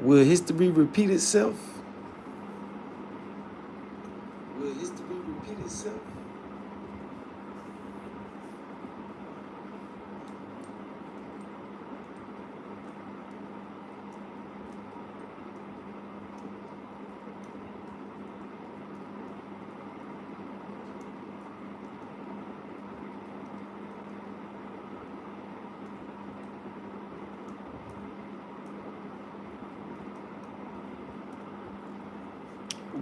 Will history repeat itself? Will history repeat itself?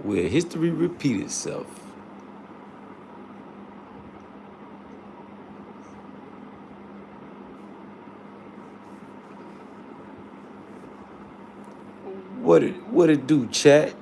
Will history repeat itself? What it do, chat?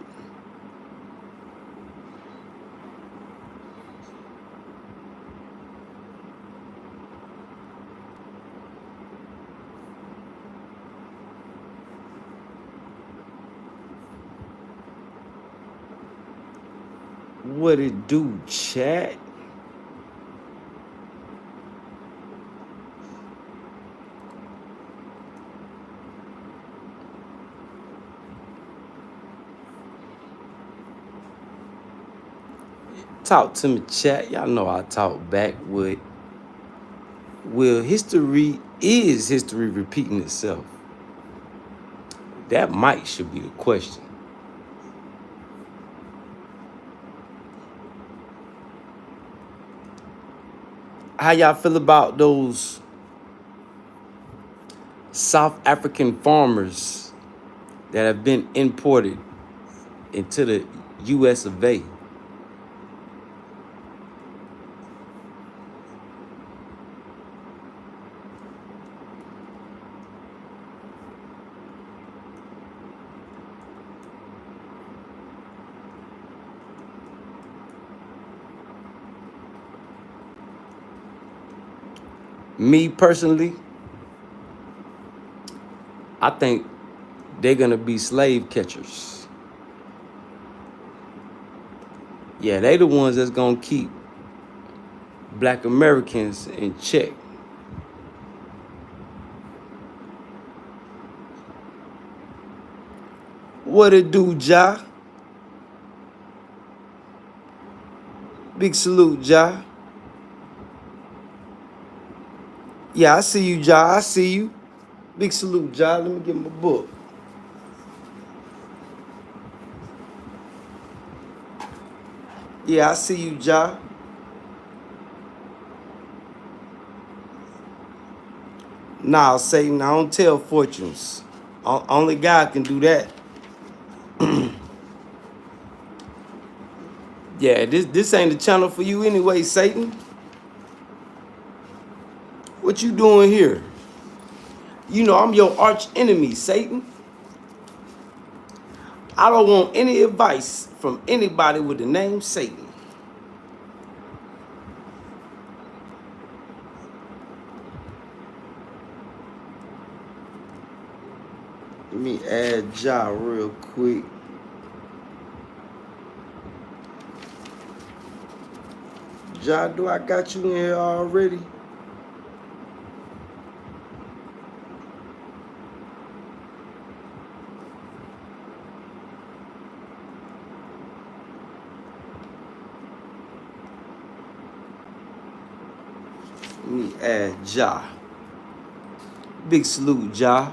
What it do, chat? Talk to me, chat. Y'all know I talk back with. Will history, is history repeating itself? That should be the question. How y'all feel about those South African farmers that have been imported into the US of A? Me personally, I think they're gonna be slave catchers. Yeah, they the ones that's gonna keep Black Americans in check. What it do, Ja? Big salute, Ja. Yeah, I see you, Ja. I see you. Big salute, Ja. Let me get my book. Yeah, I see you, Ja. Nah, Satan, I don't tell fortunes. Only God can do that. Yeah, this ain't the channel for you anyway, Satan. What you doing here? You know I'm your arch enemy, Satan. I don't want any advice from anybody with the name Satan. Let me add Ja real quick. Ja, do I got you in here already? Let me add Ja. Big salute, Ja.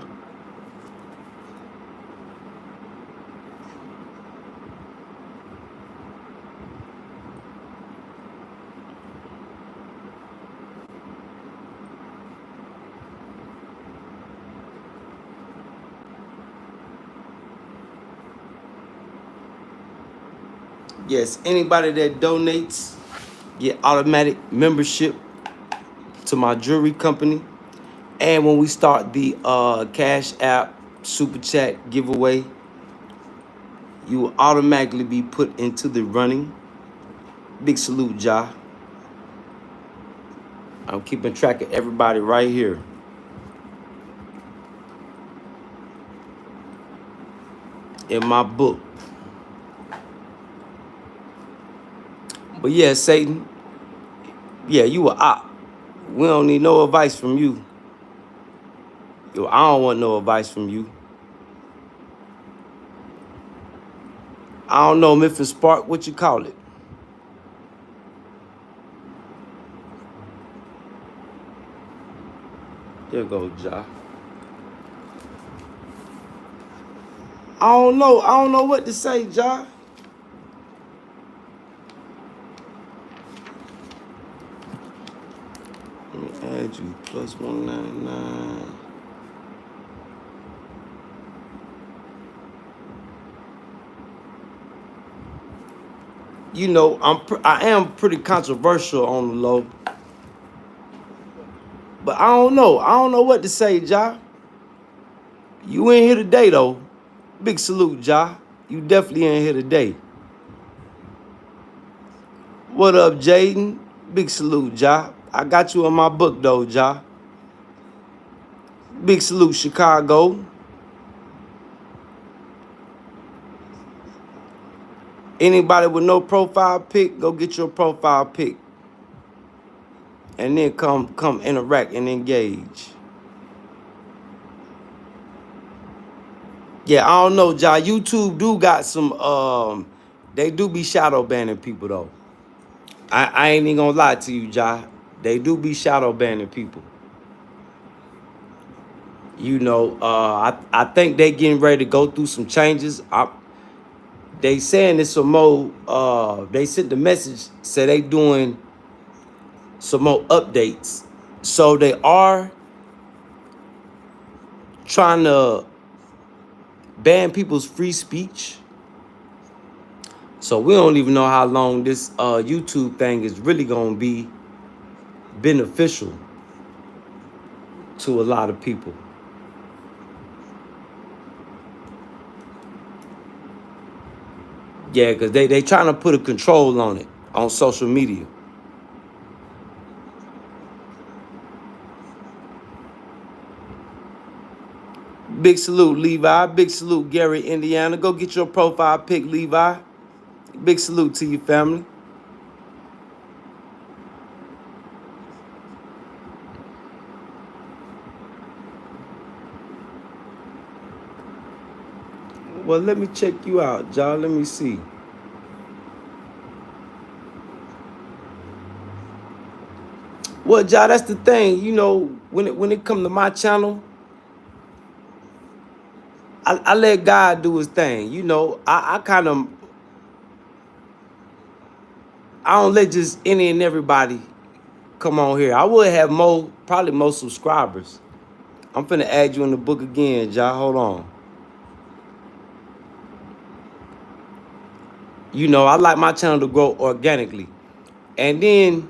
Yes, anybody that donates get automatic membership to my jewelry company. And when we start the Cash App Super Chat giveaway, you will automatically be put into the running. Big salute, Ja. I'm keeping track of everybody right here. In my book. But yeah, Satan, yeah, you a op. We don't need no advice from you. Yo, I don't want no advice from you. I don't know, Memphis Spark, what you call it? There goes Ja. I don't know. I don't know what to say, Ja. Let me add you plus 199. You know, I am pretty controversial on the low, but I don't know. I don't know what to say, Ja. You in here today though. Big salute, Ja. You definitely in here today. What up, Jaden? Big salute, Ja. I got you in my book though, Ja. Big salute, Chicago. Anybody with no profile pic, go get your profile pic. And then come interact and engage. Yeah, I don't know, Ja. YouTube do got some they do be shadow banning people though. I ain't even gonna lie to you, Ja. They do be shadow banning people. You know, I think they getting ready to go through some changes. They saying it's some more. They sent the message, say they doing some more updates. So they are trying to ban people's free speech. So we don't even know how long this YouTube thing is really gonna be beneficial to a lot of people. Yeah, because they trying to put a control on it on social media. Big salute, Levi. Big salute, Gary, Indiana. Go get your profile pic, Levi. Big salute to your family. Well, let me check you out, y'all. Let me see. Well, y'all, that's the thing. You know, when it come to my channel, I let God do his thing. You know, I kind of, I don't let just any and everybody come on here. I would have probably more subscribers. I'm finna add you in the book again, y'all. Hold on. You know, I like my channel to grow organically. And then,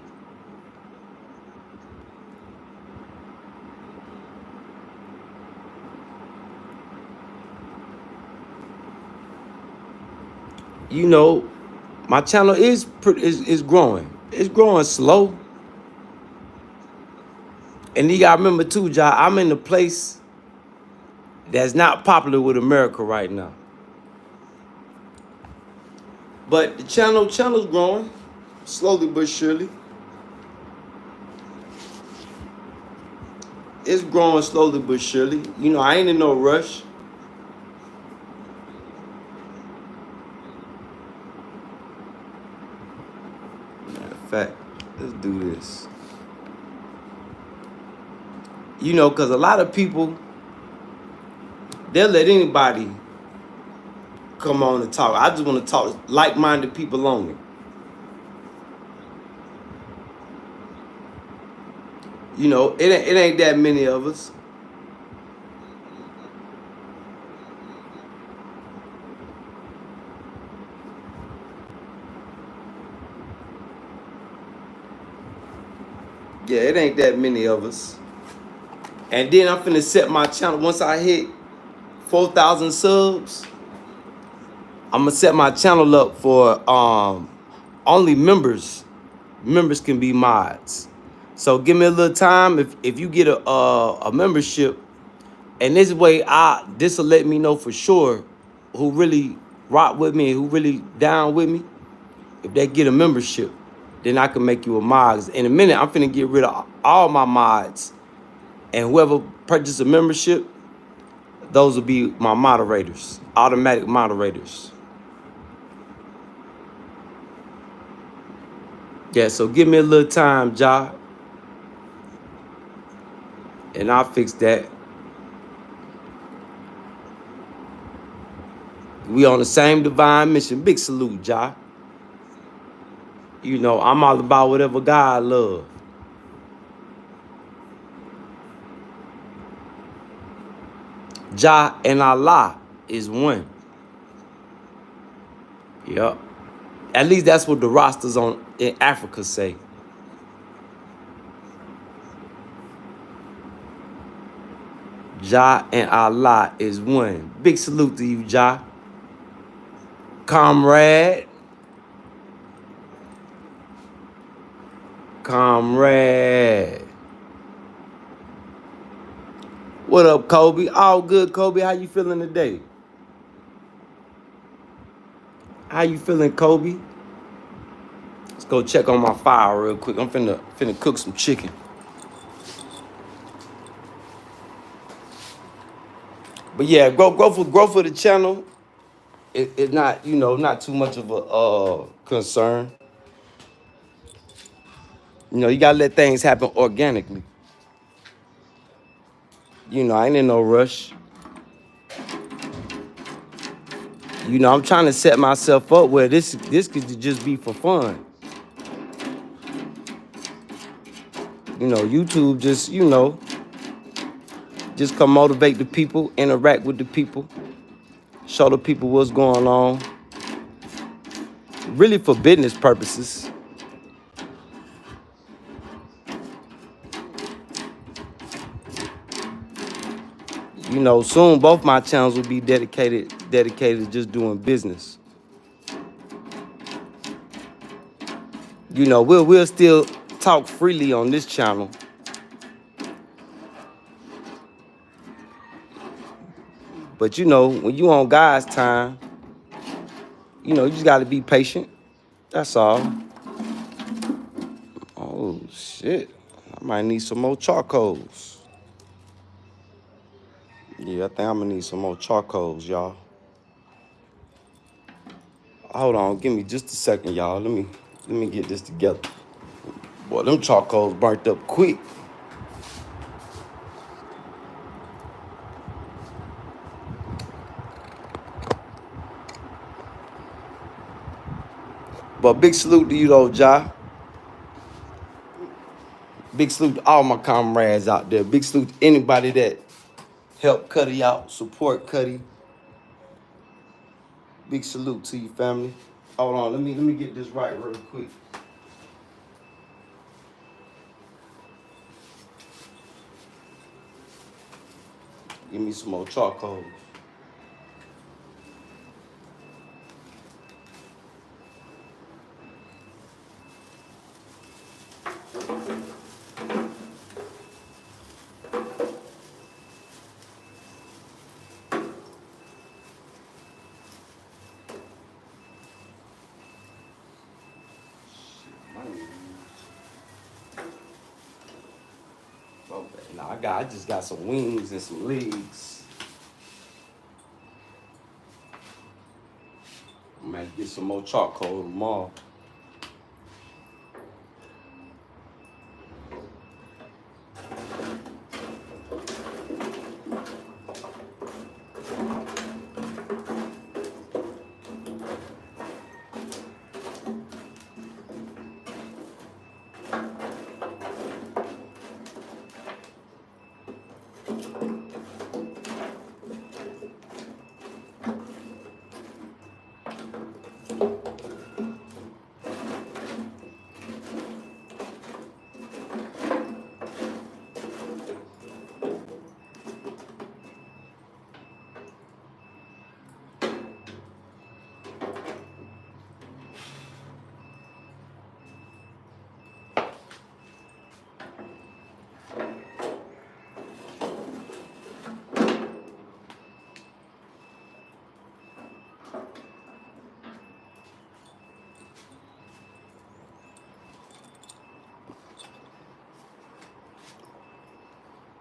you know, my channel is growing. It's growing slow. And you gotta remember too, y'all, I'm in a place that's not popular with America right now. But the channel's growing, slowly but surely. It's growing slowly but surely. You know, I ain't in no rush. Matter of fact, let's do this. You know, because a lot of people, they'll let anybody come on and talk. I just want to talk like-minded people only. You know, it ain't that many of us. Yeah, it ain't that many of us. And then I'm finna set my channel. Once I hit 4,000 subs, I'm gonna set my channel up for only members. Members can be mods. So give me a little time. If you get a membership, and this way this will let me know for sure who really rock with me and who really down with me. If they get a membership, then I can make you a mod. In a minute, I'm finna get rid of all my mods. And whoever purchases a membership, those will be my moderators, automatic moderators. Yeah, so give me a little time, Ja, and I'll fix that. We on the same divine mission. Big salute, Ja. You know, I'm all about whatever God love. Ja and Allah is one. Yep. At least that's what the rosters on in Africa say. Ja and Allah is one. Big salute to you, Ja. Comrade. Comrade. What up, Kobe? All good, Kobe. How you feeling today? How you feeling, Kobe? Let's go check on my fire real quick. I'm finna cook some chicken. But yeah, growth for the channel. It's not, you know, not too much of a concern. You know, you gotta let things happen organically. You know, I ain't in no rush. You know, I'm trying to set myself up where this could just be for fun. You know, YouTube just, you know, just come motivate the people, interact with the people, show the people what's going on. Really for business purposes. You know, soon both my channels will be dedicated to just doing business. You know, we'll still talk freely on this channel. But you know, when you on God's time, you know, you just gotta be patient. That's all. Oh shit. I might need some more charcoals. Yeah, I think I'm gonna need some more charcoals, y'all. Hold on, give me just a second, y'all. Let me get this together. Boy, them charcoals burnt up quick. But big salute to you though, Ja. Big salute to all my comrades out there. Big salute to anybody that helped Kutty out, support Kutty. Big salute to you, family. Hold on, let me get this right real quick. Give me some more charcoal. Okay, now I just got some wings and some legs. I'm gonna get some more charcoal tomorrow.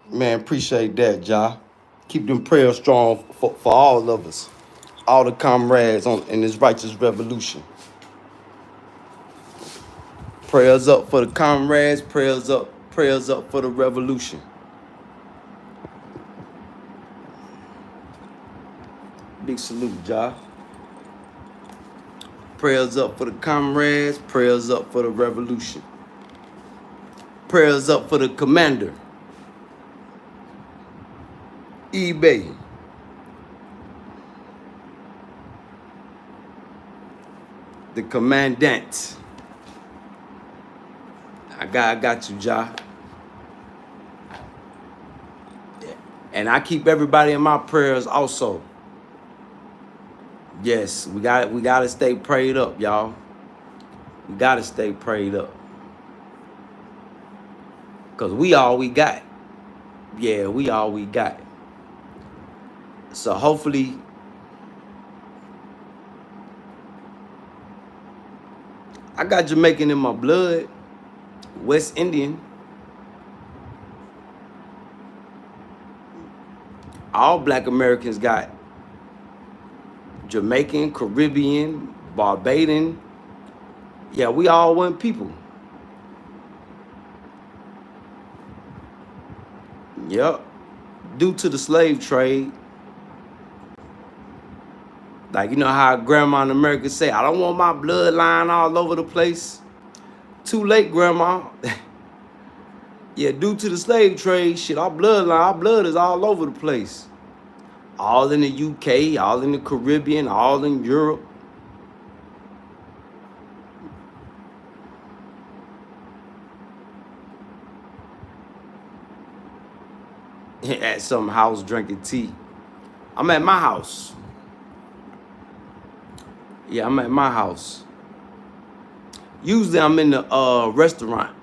Man, appreciate that, Ja. Keep them prayers strong for all of us, all the comrades in this righteous revolution. Prayers up for the comrades. Prayers up for the revolution. Big salute, Ja. Prayers up for the comrades. Prayers up for the revolution. Prayers up for the commander. eBay. The commandant. I got you, Ja. And I keep everybody in my prayers also. Yes, we gotta stay prayed up, y'all. We gotta stay prayed up. Cause we all we got. Yeah, we all we got. So hopefully I got Jamaican in my blood, West Indian. All black Americans got Jamaican, Caribbean, Barbadian. Yeah, we all one people. Yep. Due to the slave trade. Like, you know how grandma in America say, I don't want my bloodline all over the place. Too late, grandma. Yeah, due to the slave trade, shit, our blood is all over the place. All in the UK, all in the Caribbean, all in Europe. At some house drinking tea. I'm at my house. Yeah, I'm at my house. Usually I'm in the restaurant.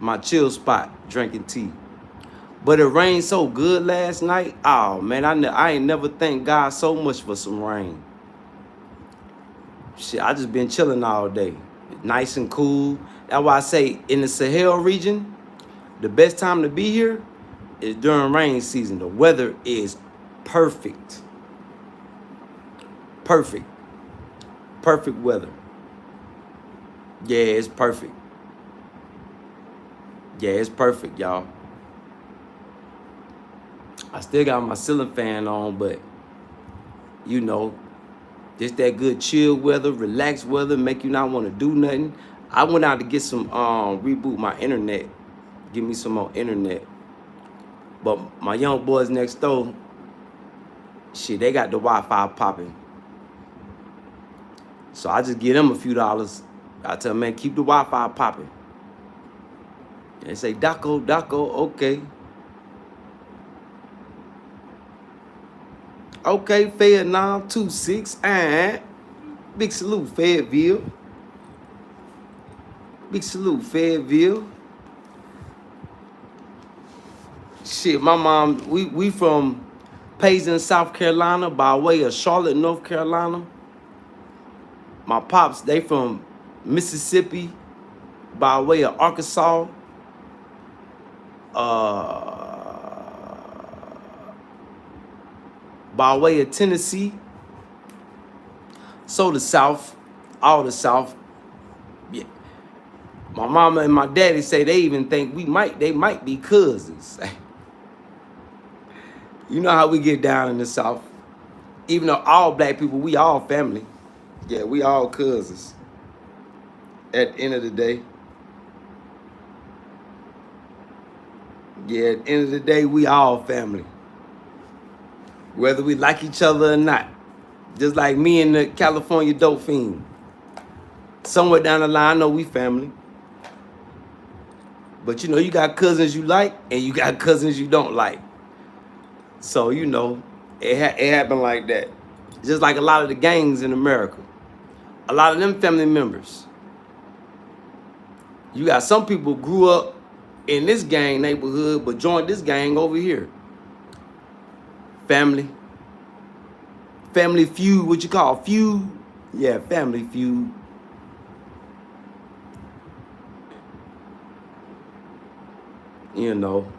My chill spot, drinking tea. But it rained so good last night. Oh, man, I ain't never thanked God so much for some rain. Shit, I just been chilling all day. Nice and cool. That's why I say in the Sahel region, the best time to be here is during rain season. The weather is perfect. Perfect. Perfect weather. Yeah, it's perfect. Yeah, it's perfect, y'all. I still got my ceiling fan on, but you know, just that good chill weather, relaxed weather, make you not want to do nothing. I went out to get some reboot my internet, give me some more internet. But my young boys next door, shit, they got the Wi-Fi popping. So I just give them a few dollars. I tell them, man, keep the Wi-Fi popping. They say, Daco, okay. Okay, Vietnam 26, and big salute, Fayetteville. Big salute, Fayetteville. Shit, my mom, we from Payson, South Carolina, by way of Charlotte, North Carolina. My pops, they from Mississippi, by way of Arkansas. By way of Tennessee. So the South, all the South. Yeah. My mama and my daddy say they even think they might be cousins. You know how we get down in the South. Even though all black people, we all family. Yeah, we all cousins. At the end of the day. Yeah, at the end of the day, we all family. Whether we like each other or not. Just like me and the California dope fiend. Somewhere down the line, I know we family. But you know, you got cousins you like and you got cousins you don't like. So, you know, it happened like that. Just like a lot of the gangs in America. A lot of them family members. You got some people grew up in this gang neighborhood but joined this gang over here. Family. Family feud, what you call feud? Yeah, family feud. You know.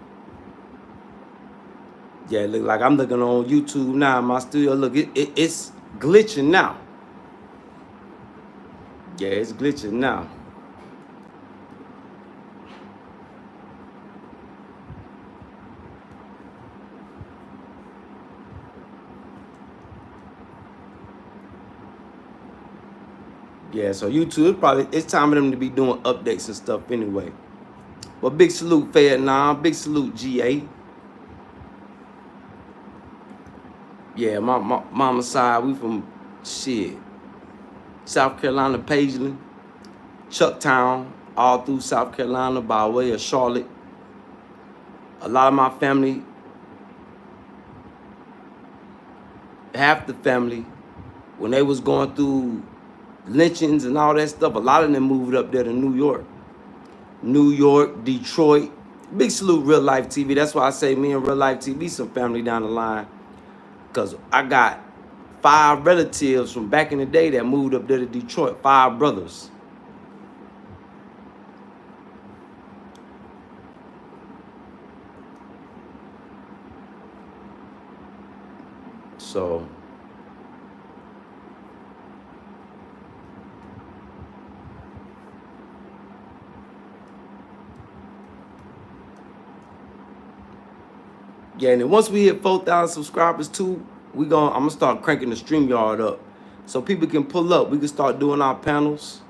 Yeah, look like I'm looking on YouTube now in my studio. Look, it's glitching now. Yeah, it's glitching now. Yeah, so YouTube, it's time for them to be doing updates and stuff anyway. Well, big salute Vietnam, big salute GA. Yeah, my mama side, we from shit. South Carolina, Pageland, Chucktown, all through South Carolina by way of Charlotte. A lot of my family, half the family, when they was going through lynchings and all that stuff, a lot of them moved up there to New York. New York, Detroit. Big salute Real Life TV. That's why I say me and Real Life TV some family down the line. Because I got 5 relatives from back in the day that moved up there to Detroit. 5 brothers. So yeah, and then once we hit 4,000 subscribers too, I'm gonna start cranking the StreamYard up, so people can pull up. We can start doing our panels.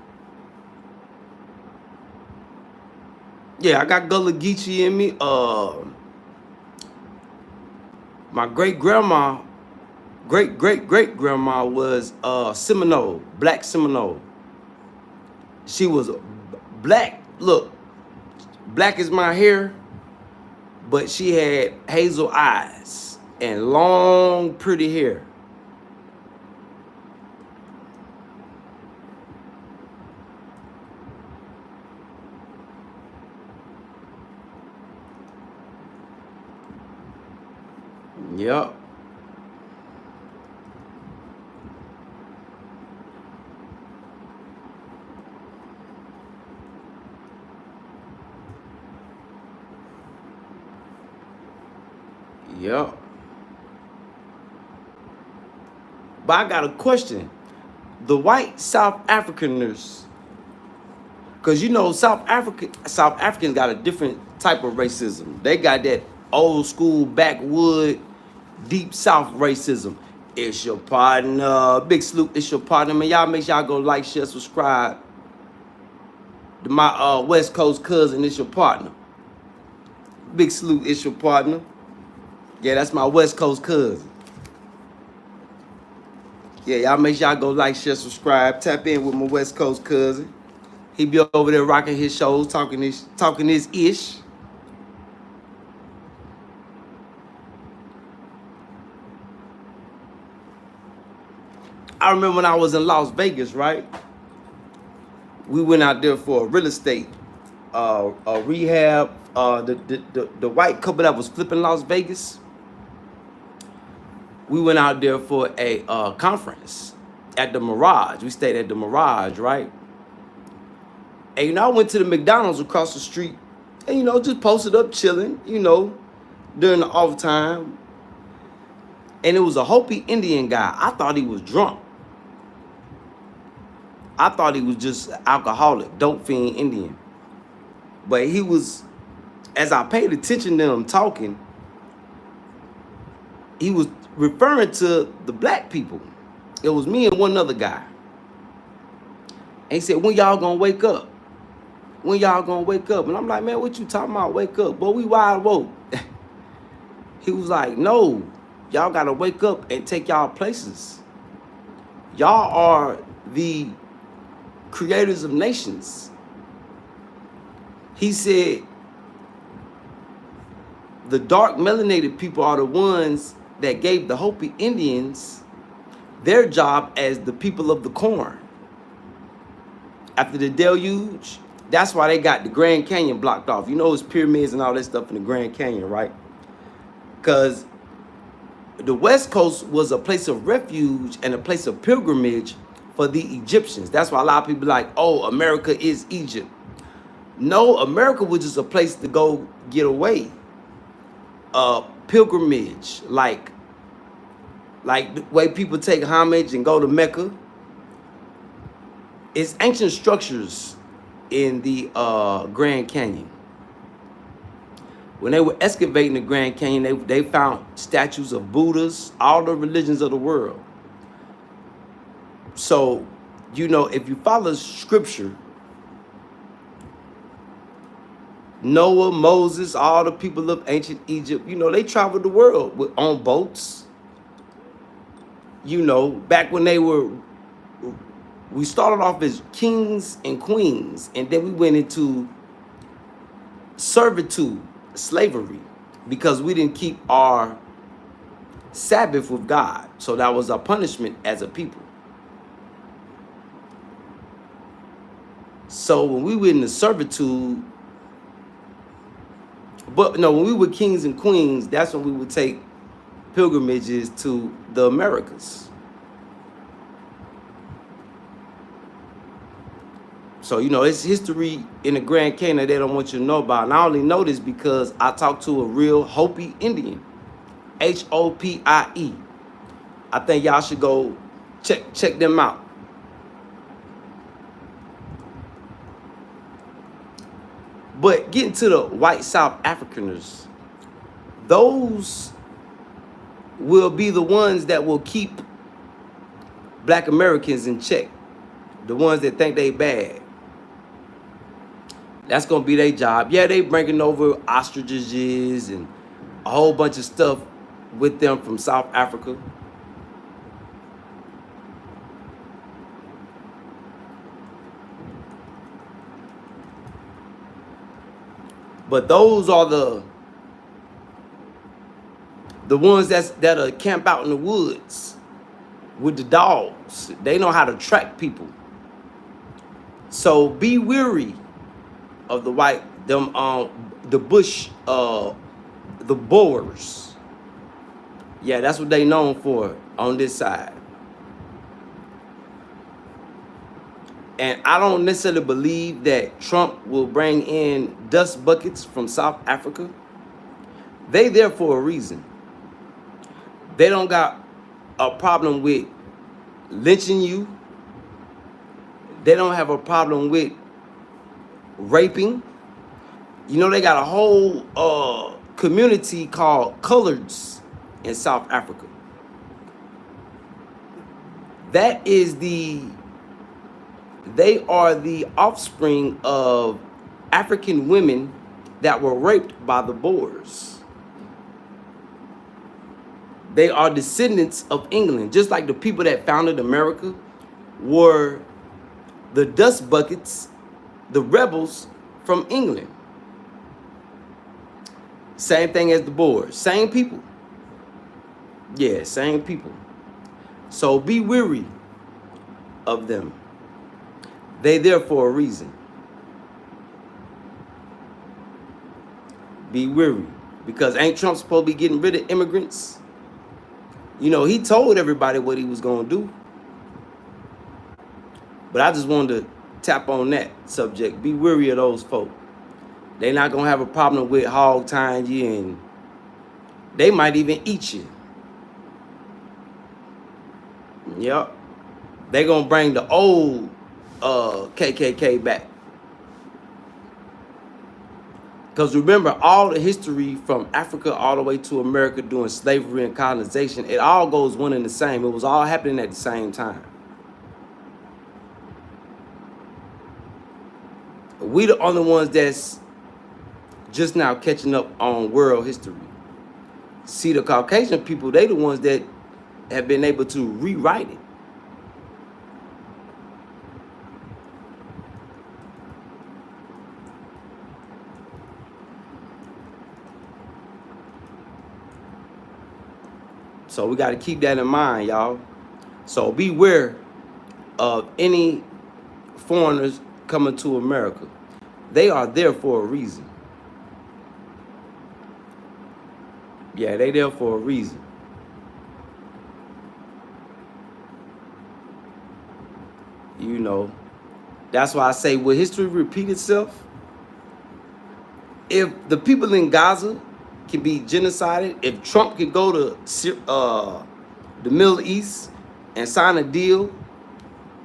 Yeah, I got Gullah Geechee in me. My great grandma was Seminole, black Seminole. She was black. Look, black as my hair, but she had hazel eyes and long, pretty hair. Yep. Yep. But I got a question. The white South Africaners, because you know South Africans got a different type of racism. They got that old school backwood deep South racism. It's your partner. Big salute, it's your partner. Man, y'all make sure y'all go like, share, subscribe to my West Coast cousin. It's your partner. Big salute, it's your partner. Yeah, that's my West Coast cousin. Yeah, y'all make sure y'all go like, share, subscribe. Tap in with my West Coast cousin. He be over there rocking his shows, talking his ish. I remember when I was in Las Vegas, right? We went out there for a real estate a rehab. The white couple that was flipping Las Vegas. We went out there for a conference at the Mirage. We stayed at the Mirage, right? And you know, I went to the McDonald's across the street, and you know, just posted up chilling, you know, during the off time. And it was a Hopi Indian guy. I thought he was drunk. I thought he was just alcoholic, dope fiend Indian. But he was, as I paid attention to him talking, he was referring to the black people. It was me and one other guy. And he said, when y'all gonna wake up? When y'all gonna wake up? And I'm like, man, what you talking about? Wake up. Boy, we wide woke. He was like, no, y'all gotta wake up and take y'all places. Y'all are the creators of nations. He said, the dark melanated people are the ones that gave the Hopi Indians their job as the people of the corn. After the deluge, that's why they got the Grand Canyon blocked off. You know, it's pyramids and all that stuff in the Grand Canyon, right? Because the West Coast was a place of refuge and a place of pilgrimage for the Egyptians. That's why a lot of people are like, oh, America is Egypt. No, America was just a place to go get away. Pilgrimage, like the way people take homage and go to Mecca. It's ancient structures in the Grand Canyon. When they were excavating the Grand Canyon, they found statues of Buddhas, all the religions of the world. So, you know, if you follow scripture, Noah, Moses, all the people of ancient Egypt, you know, they traveled the world on boats. You know, back when we started off as kings and queens, and then we went into servitude, slavery, because we didn't keep our Sabbath with God. So that was our punishment as a people. So when we were in the servitude, but no, when we were kings and queens, that's when we would take pilgrimages to the Americas. So, you know, it's history in the Grand Canyon they don't want you to know about. And I only know this because I talked to a real Hopi Indian, H-O-P-I-E. I think y'all should go check them out. But getting to the white South Africaners, those will be the ones that will keep Black Americans in check. The ones that think they bad. That's going to be their job. Yeah, they bringing over ostriches and a whole bunch of stuff with them from South Africa. But those are the ones that camp out in the woods with the dogs. They know how to track people. So be weary of the the bush, the Boers. Yeah, that's what they known for on this side. And I don't necessarily believe that Trump will bring in dust buckets from South Africa. They there for a reason. They don't got a problem with lynching you. They don't have a problem with raping. You know, they got a whole community called coloreds in South Africa. They are the offspring of African women that were raped by the Boers. They are descendants of England, just like the people that founded America were the dust buckets, the rebels from England. Same thing as the Boers, same people. Yeah, same people. So be weary of them. They there for a reason. Be weary. Because ain't Trump supposed to be getting rid of immigrants? You know, he told everybody what he was going to do. But I just wanted to tap on that subject. Be weary of those folk. They're not going to have a problem with hog tying you, and they might even eat you. Yep. They're going to bring the old KKK back. Because remember, all the history from Africa all the way to America during slavery and colonization, it all goes one and the same. It was all happening at the same time. We the only ones that's just now catching up on world history. See, the Caucasian people, they the ones that have been able to rewrite it. So we got to keep that in mind, y'all. So beware of any foreigners coming to America. They are there for a reason. Yeah, they there for a reason. You know, that's why I say, will history repeat itself? If the people in Gaza can be genocided, if Trump can go to the Middle East and sign a deal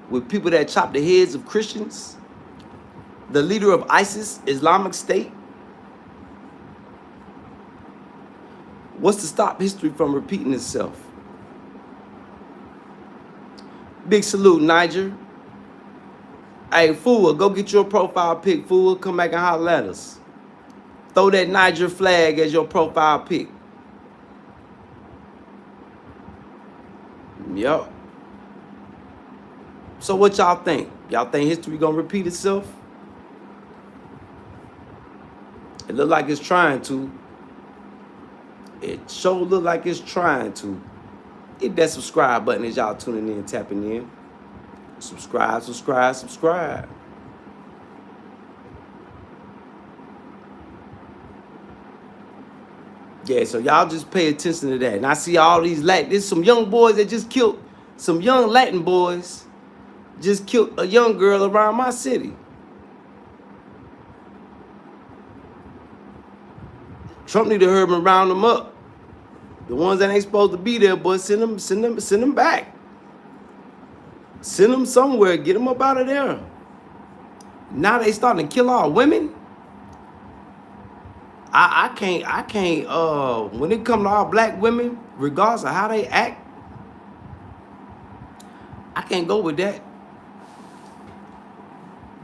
with people that chop the heads of Christians, the leader of ISIS, Islamic State. What's to stop history from repeating itself? Big salute, Niger. Hey, fool, go get your profile pic, fool. Come back and holler at us. Throw that Niger flag as your profile pic. Yup. So what y'all think? Y'all think history gonna repeat itself? It look like it's trying to. It sure look like it's trying to. Hit that subscribe button as y'all tuning in, tapping in. Subscribe, subscribe, subscribe. Yeah, so y'all just pay attention to that. And I see all these there's some young boys that just killed, some young Latin boys just killed a young girl around my city. Trump need to hurry and round them up. The ones that ain't supposed to be there, boy, send them back. Send them somewhere, get them up out of there. Now they starting to kill all women. I can't, when it comes to all black women, regardless of how they act, I can't go with that.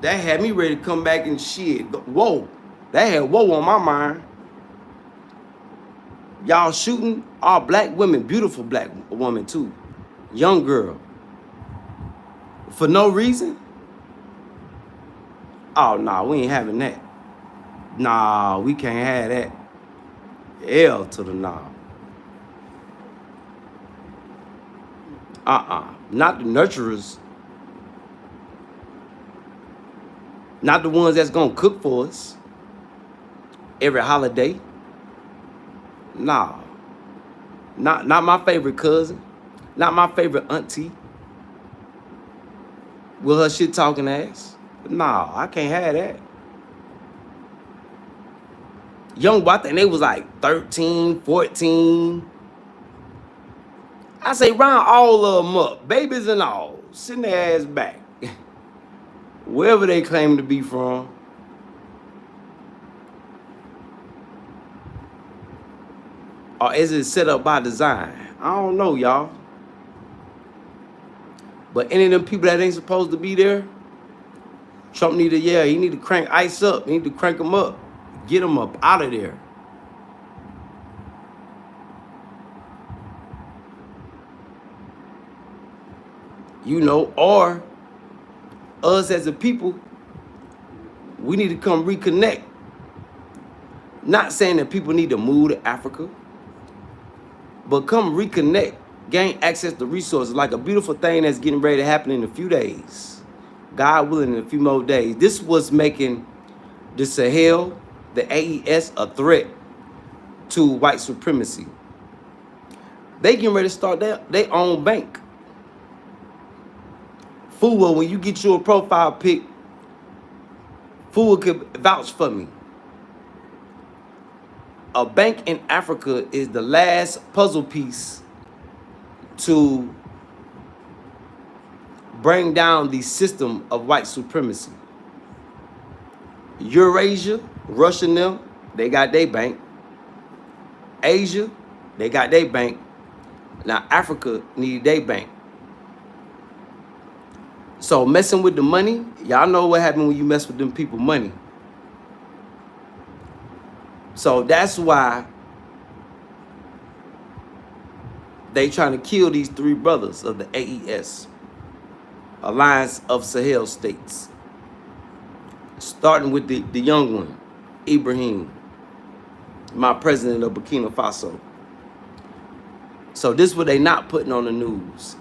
That had me ready to come back and shit. Whoa. That had whoa on my mind. Y'all shooting all black women, beautiful black woman too. Young girl. For no reason? Oh, nah, we ain't having that. Nah, we can't have that. L to the nah. Not the nurturers. Not the ones that's gonna cook for us every holiday. Nah. Not my favorite cousin. Not my favorite auntie. With her shit talking ass. Nah, I can't have that. Young boy, I think they was like 13, 14. I say round all of them up, babies and all, send their ass back. Wherever they claim to be from. Or is it set up by design? I don't know, y'all. But any of them people that ain't supposed to be there, Trump need to, he need to crank ICE up. He need to crank them up. Get them up out of there. You know, or us as a people, we need to come reconnect. Not saying that people need to move to Africa, but come reconnect, gain access to resources, like a beautiful thing that's getting ready to happen in a few days. God willing, in a few more days. This was making the Sahel, the AES, a threat to white supremacy. They getting ready to start their own bank. Fool, when you get your profile pic, Fool could vouch for me. A bank in Africa is the last puzzle piece to bring down the system of white supremacy. Eurasia, Russia and them, they got their bank. Asia, they got their bank. Now Africa need their bank. So messing with the money, y'all know what happened when you mess with them people money. So that's why they trying to kill these three brothers of the AES, Alliance of Sahel States. Starting with the young one, Ibrahim, my president of Burkina Faso. So this is what they not putting on the news.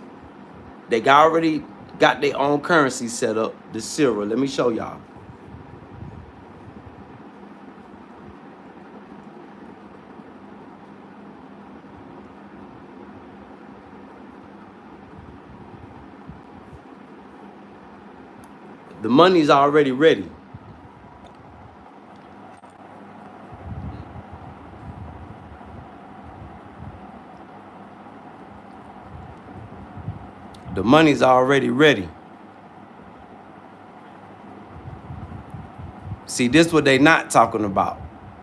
They already got their own currency set up, the Sierra. Let me show y'all. The money's already ready. The money's already ready. See, this is what they not talking about.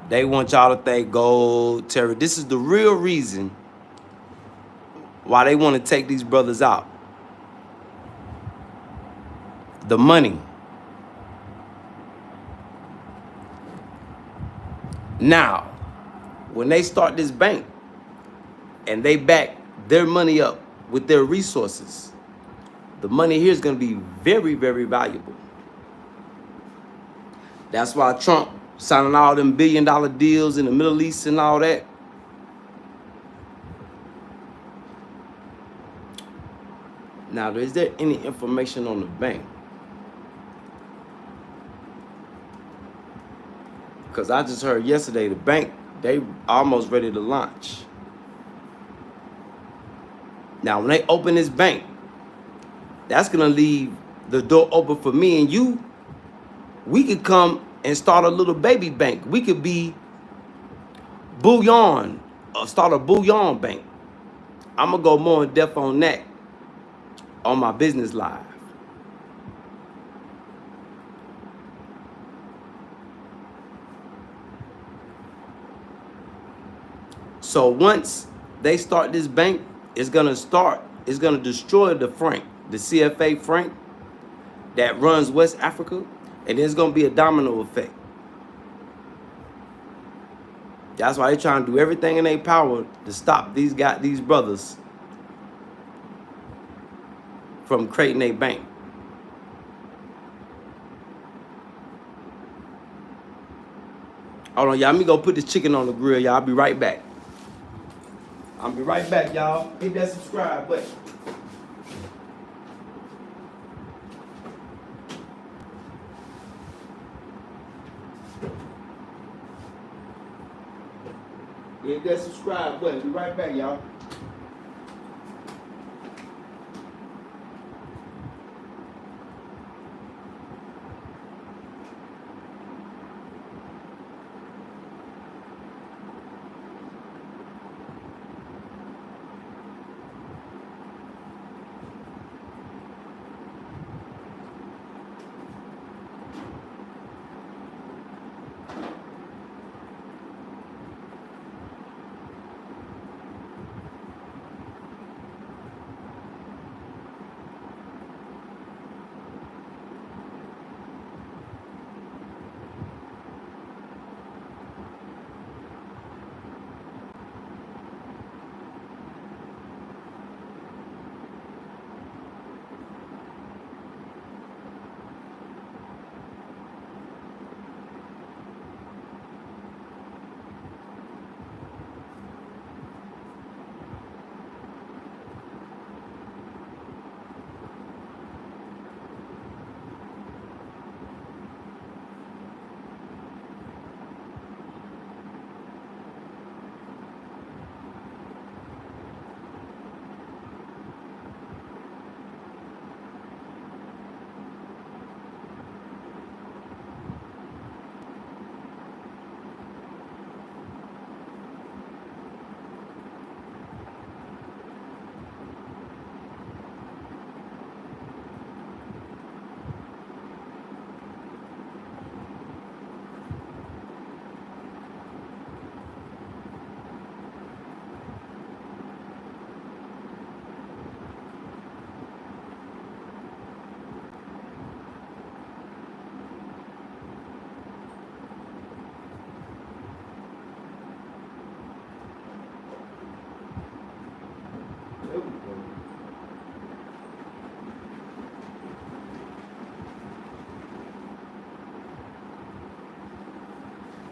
They want y'all to think gold, terror. This is the real reason why they want to take these brothers out. The money. Now, when they start this bank and they back their money up with their resources, the money here is going to be very, very valuable. That's why Trump signing all them billion-dollar deals in the Middle East and all that. Now, is there any information on the bank? Because I just heard yesterday the bank, they almost ready to launch. Now, when they open this bank, that's going to leave the door open for me and you. We could come and start a little baby bank. We could be bullion, or start a bullion bank. I'm going to go more in depth on that on my business live. So once they start this bank, it's going to destroy the franc, the CFA franc that runs West Africa, and there's going to be a domino effect. That's why they're trying to do everything in their power to stop these brothers from creating a bank. Hold on, y'all. Let me go put this chicken on the grill, y'all. I'll be right back. I'll be right back, y'all. Hit that subscribe button. Hit that subscribe button. Be right back, y'all.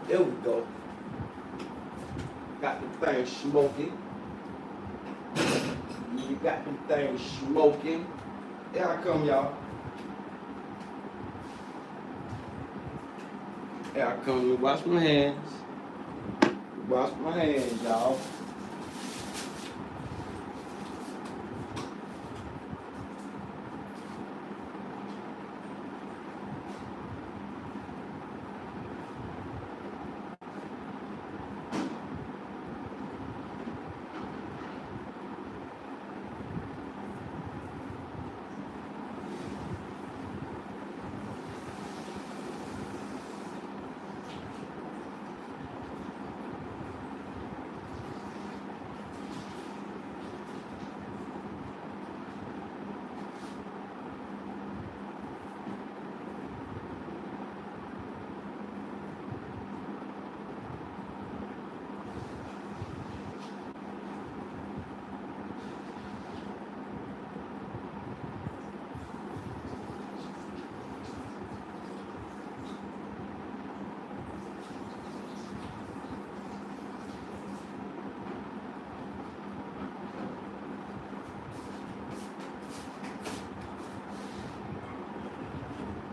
There we go. Got the thing smoking. You got the thing smoking. Here I come, y'all. Here I come. Let me wash my hands. Wash my hands, y'all.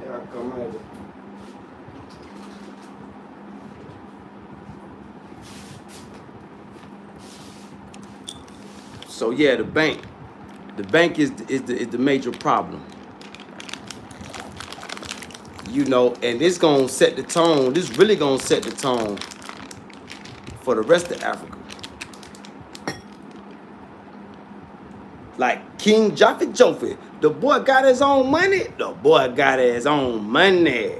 Yeah, come at it. So yeah, the bank. The bank is the major problem. You know, and this gonna set the tone. This really gonna set the tone for the rest of Africa. Like King Jaffe Joffe, the boy got his own money. The boy got his own money.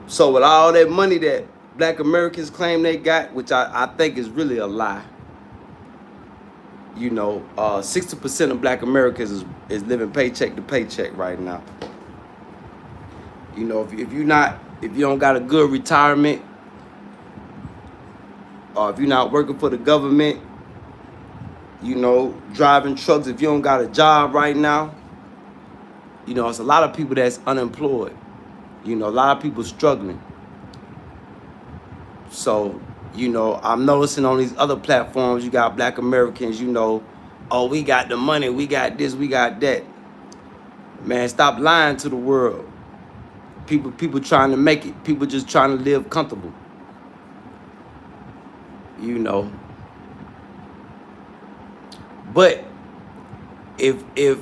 So with all that money that Black Americans claim they got, which I think is really a lie. You know, 60% of Black Americans is living paycheck to paycheck right now. You know, if you don't got a good retirement, or if you're not working for the government, you know, driving trucks, if you don't got a job right now, you know, it's a lot of people that's unemployed. You know, a lot of people struggling. So, you know, I'm noticing on these other platforms, you got Black Americans, you know, oh, we got the money, we got this, we got that. Man, stop lying to the world. People trying to make it. People just trying to live comfortable. You know. But if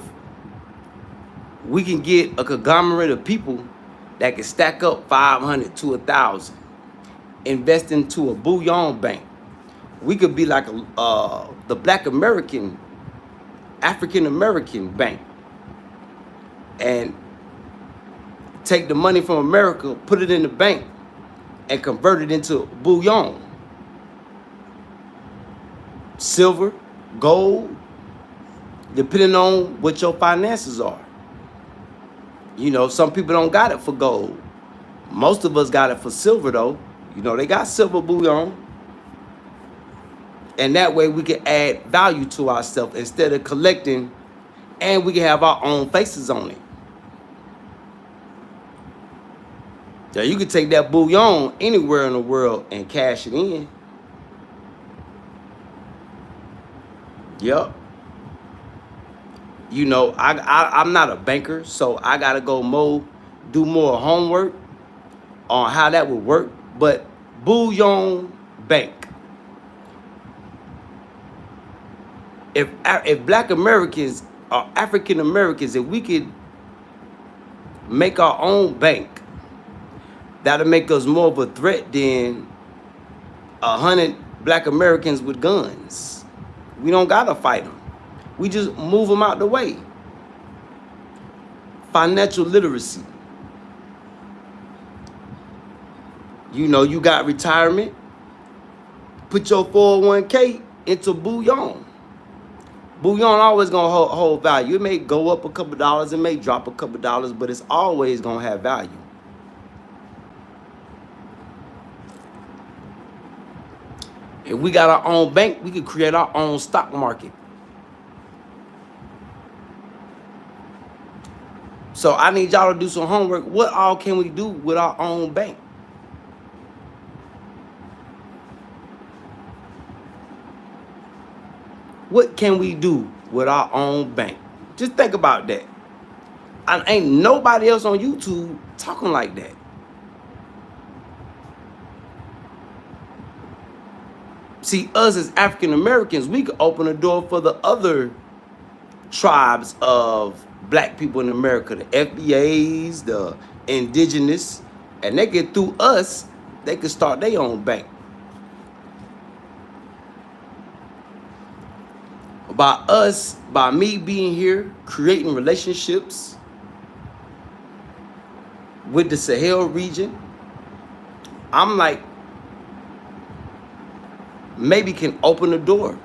we can get a conglomerate of people that can stack up 500 to 1,000, invest into a bullion bank, we could be like the Black American, African American bank, and take the money from America, put it in the bank, and convert it into bullion. Silver, gold, depending on what your finances are. You know, some people don't got it for gold. Most of us got it for silver, though. You know, they got silver bullion. And that way we can add value to ourselves instead of collecting, and we can have our own faces on it. Now, you can take that bullion anywhere in the world and cash it in. Yep. You know, I'm not a banker, so I got to go do more homework on how that would work. But bullion bank. If Black Americans or African Americans, if we could make our own bank, that'll make us more of a threat than 100 Black Americans with guns. We don't gotta fight them. We just move them out the way. Financial literacy. You know, you got retirement. Put your 401k into bullion. Bullion always gonna hold value. It may go up a couple dollars, it may drop a couple dollars, but it's always gonna have value. If we got our own bank, we could create our own stock market. So I need y'all to do some homework. What all can we do with our own bank? What can we do with our own bank? Just think about that. And ain't nobody else on YouTube talking like that. See, us as African Americans, we could open a door for the other tribes of Black people in America, the FBAs, the indigenous, and they get through us, they could start their own bank. By me being here, creating relationships with the Sahel region, I'm like, maybe can open the door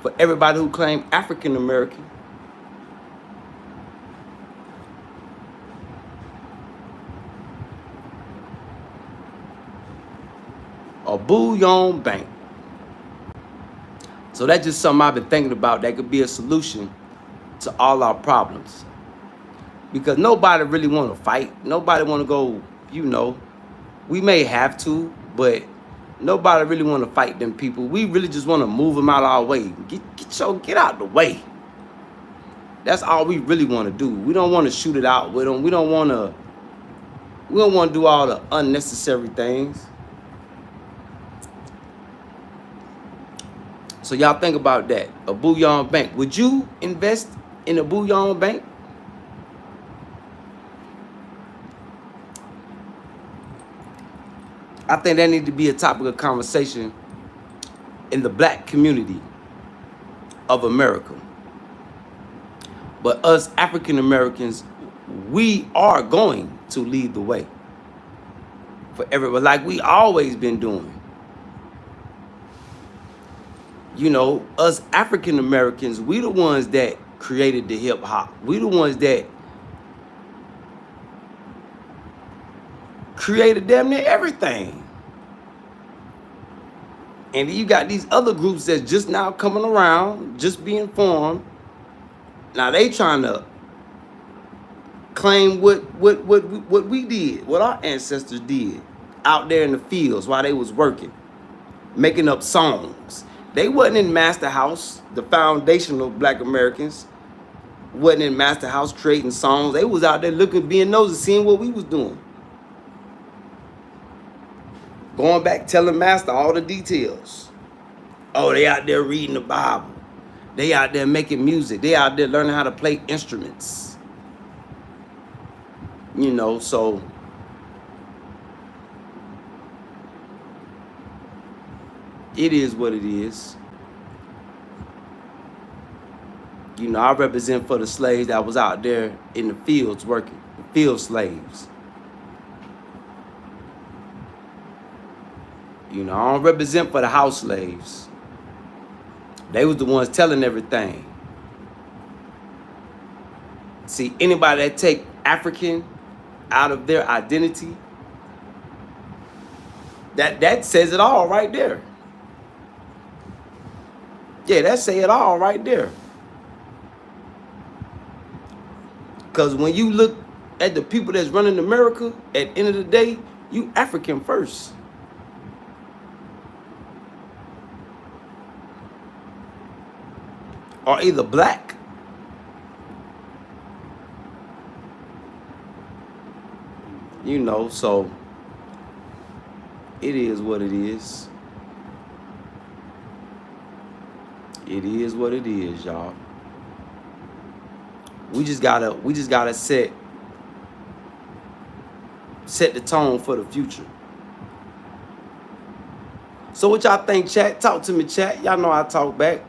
for everybody who claim African American. A bullion bank. So that's just something I've been thinking about that could be a solution to all our problems. Because nobody really want to fight. Nobody want to go, you know, we may have to, but Nobody really want to fight them people. We really just want to move them out of our way. Get out the way. That's all we really want to do. We don't want to shoot it out with them. We don't want to do all the unnecessary things. So y'all think about that. A bullion bank. Would you invest in a bullion bank? I think that needs to be a topic of conversation in the black community of America. But us African Americans, we are going to lead the way for everyone, like we always been doing. You know, us African Americans, we the ones that created the hip hop. We the ones that created damn near everything. And you got these other groups that's just now coming around, just being formed. Now they trying to claim what we did, what our ancestors did out there in the fields while they was working, making up songs. They wasn't in Master House. The foundational black Americans wasn't in Master House creating songs. They was out there looking, being nosy, seeing what we was doing. Going back, telling Master all the details. Oh, they out there reading the Bible. They out there making music. They out there learning how to play instruments. You know, so it is what it is. You know, I represent for the slaves that was out there in the fields working, the field slaves. You know, I don't represent for the house slaves. They was the ones telling everything. See, anybody that take African out of their identity, that says it all right there. Yeah, that say it all right there. Because when you look at the people that's running America, at the end of the day, you African first. Or either black. You know, so it is what it is. It is what it is, y'all. We just gotta set the tone for the future. So what y'all think, chat? Talk to me, chat. Y'all know I talk back.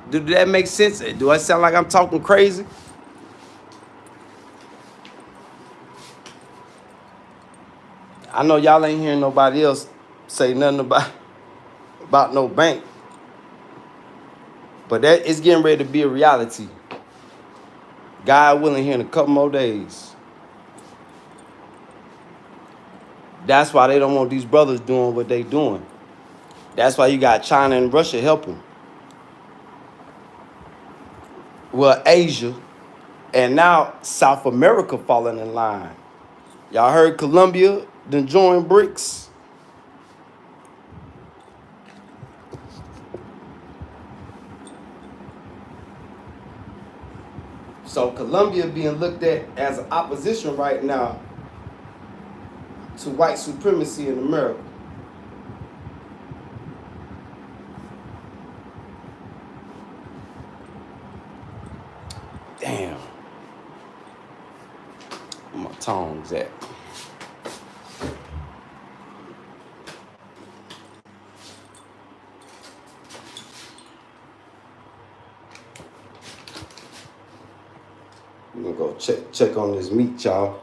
Do that make sense? Do I sound like I'm talking crazy? I know y'all ain't hearing nobody else say nothing about no bank. But that is getting ready to be a reality. God willing, here in a couple more days. That's why they don't want these brothers doing what they doing. That's why you got China and Russia helping. Well, Asia, and now South America falling in line. Y'all heard Colombia done join BRICS? So Colombia being looked at as an opposition right now to white supremacy in America. Damn. Where my tongs at? We're gonna go check on this meat, y'all.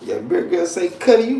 Yeah, beer girl say, Kutty, you got